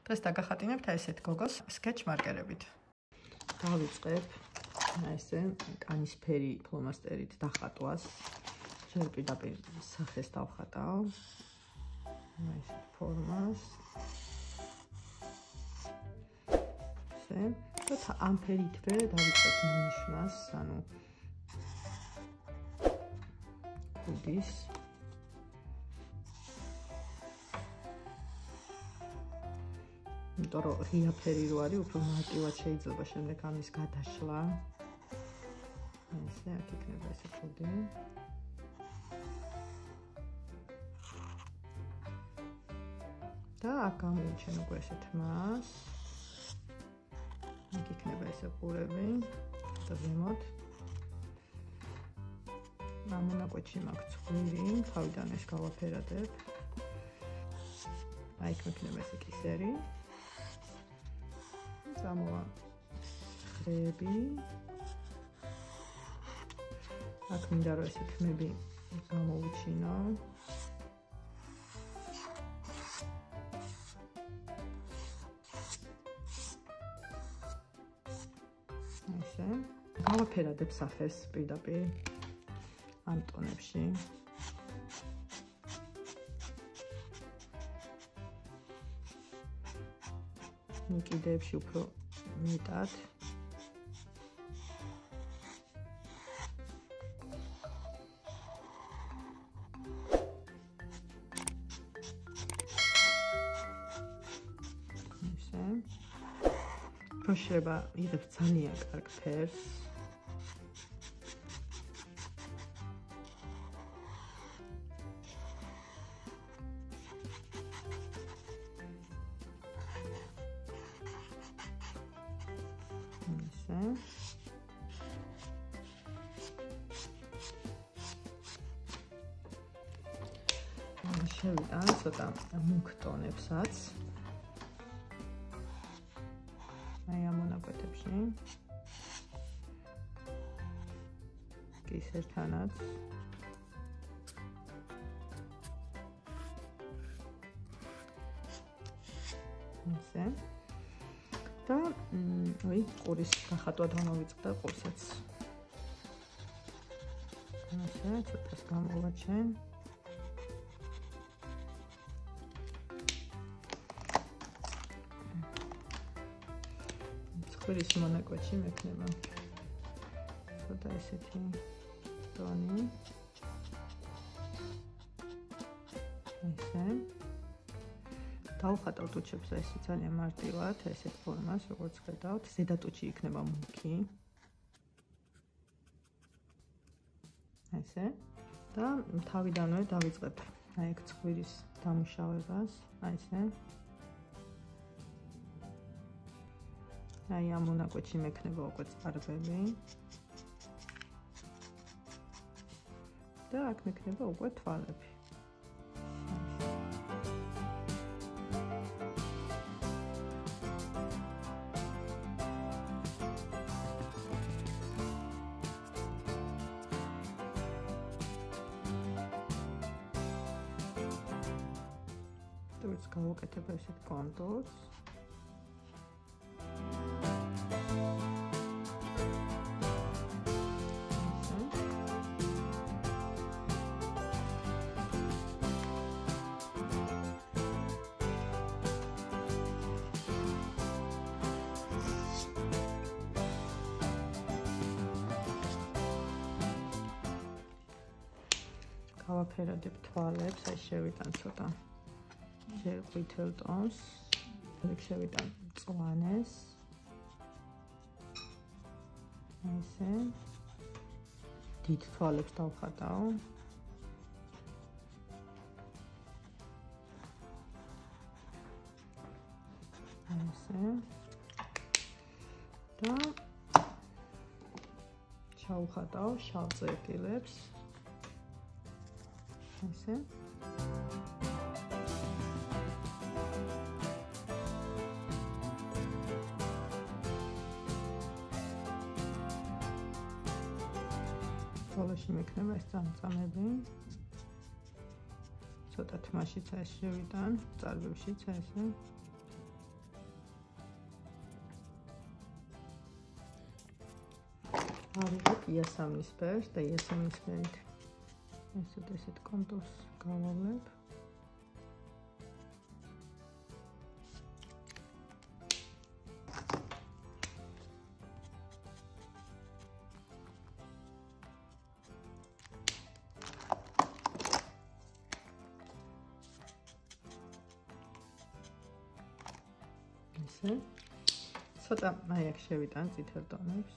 დღეს დაგახატინებთ ესეთ გოგოს სკეჩმარკერებით. დავიწყებ ესე კანისფერი ფლომასტერით დახატვას. ჯერ პირდაპირ სახეს დავხატავ. ესეთ ფორმას. ესე და ამ ფერითვე დავიწყებ ნიშნას, ანუ კუდის იმიტომ რომ ღია ფერი რო არის, უფრო მარტივად შეიძლება შემდეგ ამის გადაშლა. ესე აქ იქნება ესე კუდი. და აქ გამოვიჩენ უკვე ესეთ მას. აქ იქნება ესე ყურები და ზემოთ. ამ მონაკვეთში მაქვს ცხვირი, თავიდან ეს გავაფერადებ. აი იქ იქნება ესე კისერი. Samoa ხრები. აქ მინდა რომ ესე თმები გამოვუჩინო. ესე. გავაფერადებ სახეს პირდაპირ ამ ტონებში. კიდეებში უფრო მეტად. ესე. პროშება იღებს ძალიან კარგ ფერს. შევიდა ცოტა მუქ ტონებსაც. აი ამ მონაკვეთებში. კისერთანაც. ესე. და აი ყურის დახატვა დამოვიწყდა ყურსაც. ესე ცოტას გამოვაჩენ. ცხვირის მონაკვეთში მექნება ცოტა ესეთი ტონი. ესე. დავხატავ ტუჩებს ესე ძალიან მარტივად, ესეთ ფორმას, როგორც ხედავთ. ზედა ტუჩი იქნება მუქი. ესე. და თავიდანვე დავიწყებ აი ეგ ცხვირის დამუშავებას, აი ესე. აი ამ მონაკვეთში მექნება უკვე წარბები. და აქ მექნება უკვე თვალები. ტურს გავუკეთებ ესეთ კონტურს. გავაფერადებ თვალებს, აი შევიტან ცოტა ჯერ ყვითელ ტონს, ეგ შევიტან მწვანეს. ესე. დიდ თვალებს დავხატავ. ესე. და ჩავხატავ შავ წერტილებს. ესე. ბოლოში მექნება ეს წამწამები. ცოტა თმაშიც ეს შევიტან, წარბებშიც ესე. ავიღებ იასამნისფერს და იასამნისფერით ესეთ კონტურს გავავლებ. ესე. ცოტა აი აქ შევიტან წითელ ტონებს.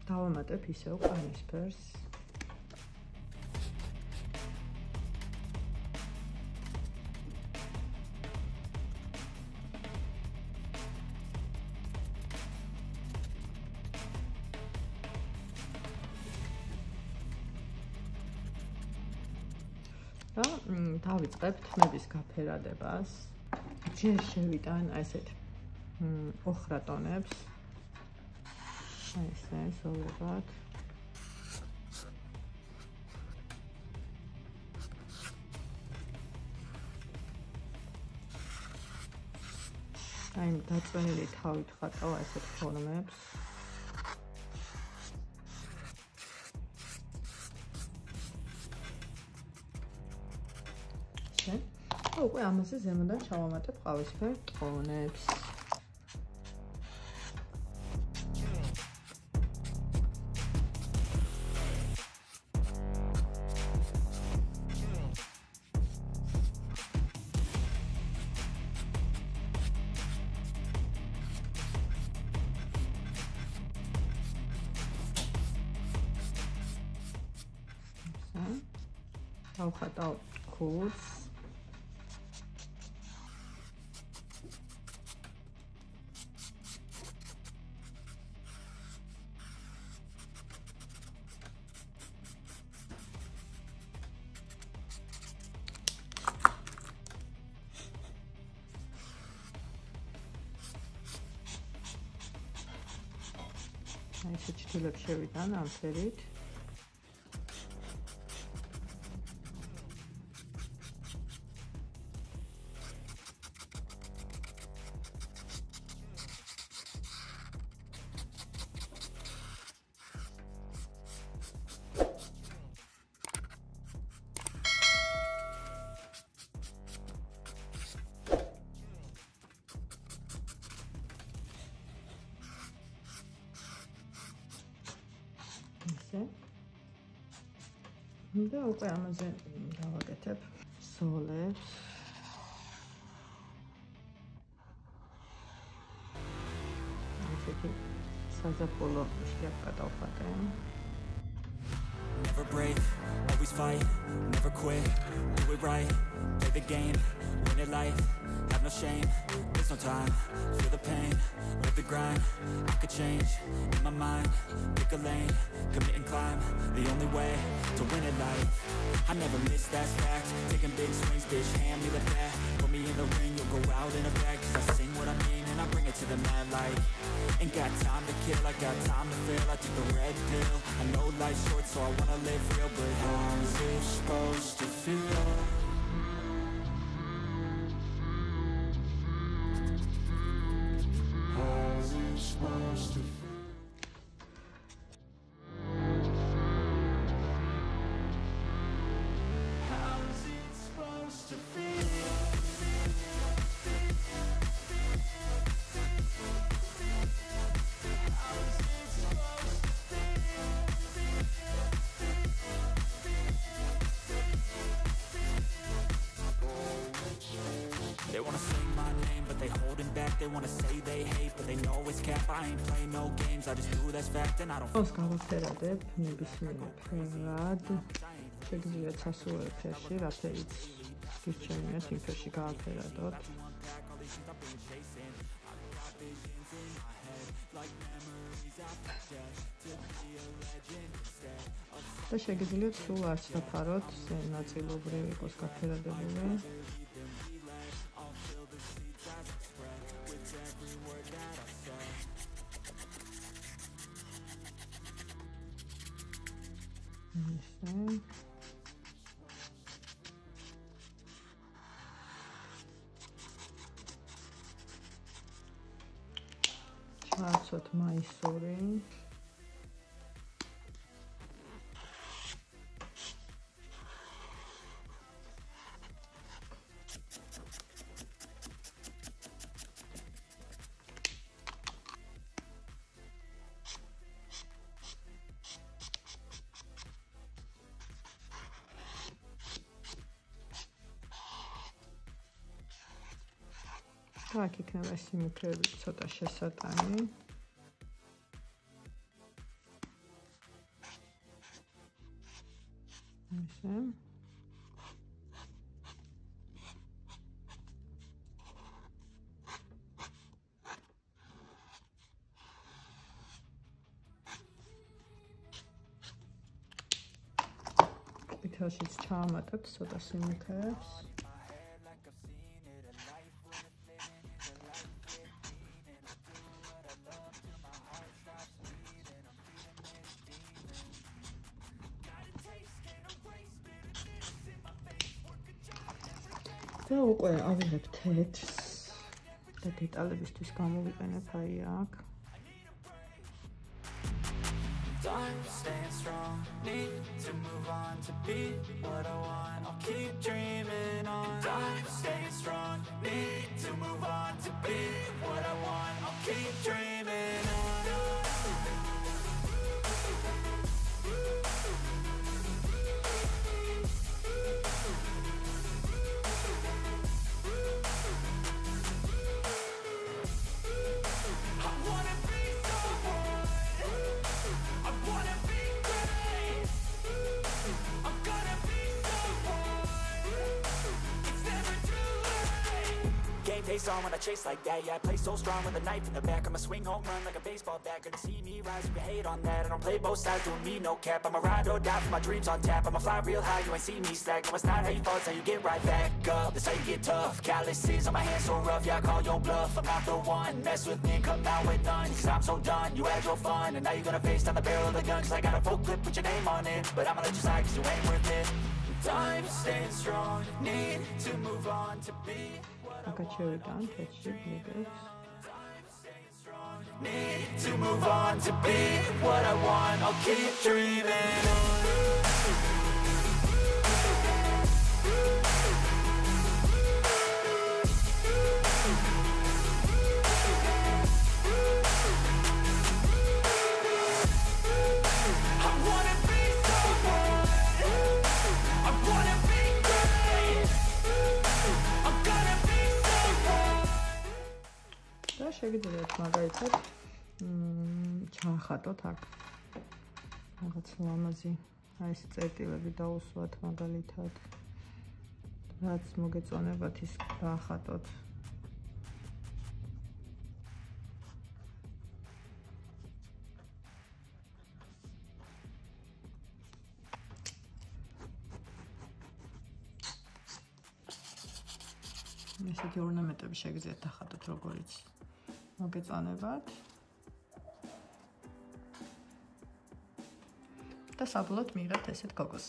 დავამატებ ისევ ყანისფერს. და დავიწყებ თმების გაფერადებას. ჯერ შევიტან ასეთ ოხრა ტონებს. ესე სოლებად. აი დაწვენილი თავით ხატავ ასეთ ფორმებს. ესე. და უკვე ამაზე ზემოდან ჩავამატებ ყავისფერ ტონებს. დავხატავ ქურს. ესე ჩრდილებს შევიტან ამ ფერით. და უკვე ამაზე დავაკეთებ სოლებს. ასეთი საზაფხულო შიაკა დავხატე. Never break, always fight, never quit, do it right, play the game, win it life, have no shame, there's no time, feel the pain, live the grind, I could change, in my mind, pick a lane, commit and climb, the only way to win it life, I never miss that fact, taking big swings, bitch, hand me the bat, put me in the ring, you'll go out in a bag, cause I sing what I mean and I bring it to the mad light, ain't got time to kill, I got time to feel, I took the red pill, I know life's short so I wanna live real, but how's it supposed to feel? How's it supposed to feel? How's it supposed to feel? they wanna say they hate, but they know it's cap. I ain't play no games, I just do that's fact, and I don't Ოს გავაფერადებ ნებისმიერ ფერად. Შეგიძლიათ სასურველ ფერში, რა ფერიც გირჩევნიათ, იმ ფერში გავაფერადოთ. და შეგიძლიათ სულ არც დაფაროთ, ნაწილობრივ იყოს გაფერადებული. ჩავაცოთ მაისური. აქ იქნება სიმუქრეები ცოტა შესატანი. ესე. ყვითელშიც ჩავამატებ ცოტა სიმუქრეებს. და უკვე ავიღებ თეთრს და დეტალებისთვის გამოვიყენებ აი აქ. I'm staying strong, need to move on to be what I want. I'll keep dreaming on. I'm staying strong, need to move on to be what I want. I'll keep dreaming on. Face on when I chase like that, yeah, I play so strong with a knife in the back. I'ma swing home run like a baseball bat. Gonna see me rise, you can hate on that. I don't play both sides, doing me no cap. I'ma ride or die for my dreams on tap. I'ma fly real high, you ain't see me slack. No, it's not how you fall, it's how you get right back up. That's how you get tough. Calluses on my hands so rough, yeah, I call your bluff. I'm not the one, mess with me and come out with none. Cause I'm so done, you had your fun. And now you're gonna face down the barrel of the gun. Cause I got a full clip with your name on it. But I'ma let you slide cause you ain't worth it. I'm staying strong, need to move on to be აკაჩევიდან თეთრში გლიბებს. Need to move on to be what I want. I'll keep dreaming on. შეგიძლიათ მაგალითად ჩახატოთ აქ რაღაც ლამაზი აი ეს წერტილები დაუსვათ მაგალითად რაც მოგეწონებათ ის დახატოთ ესეთი ორნამენტები შეგიძლიათ დახატოთ როგორიც მოგეწონებათ და საბოლოოდ მიღებთ ესეთ გოგოს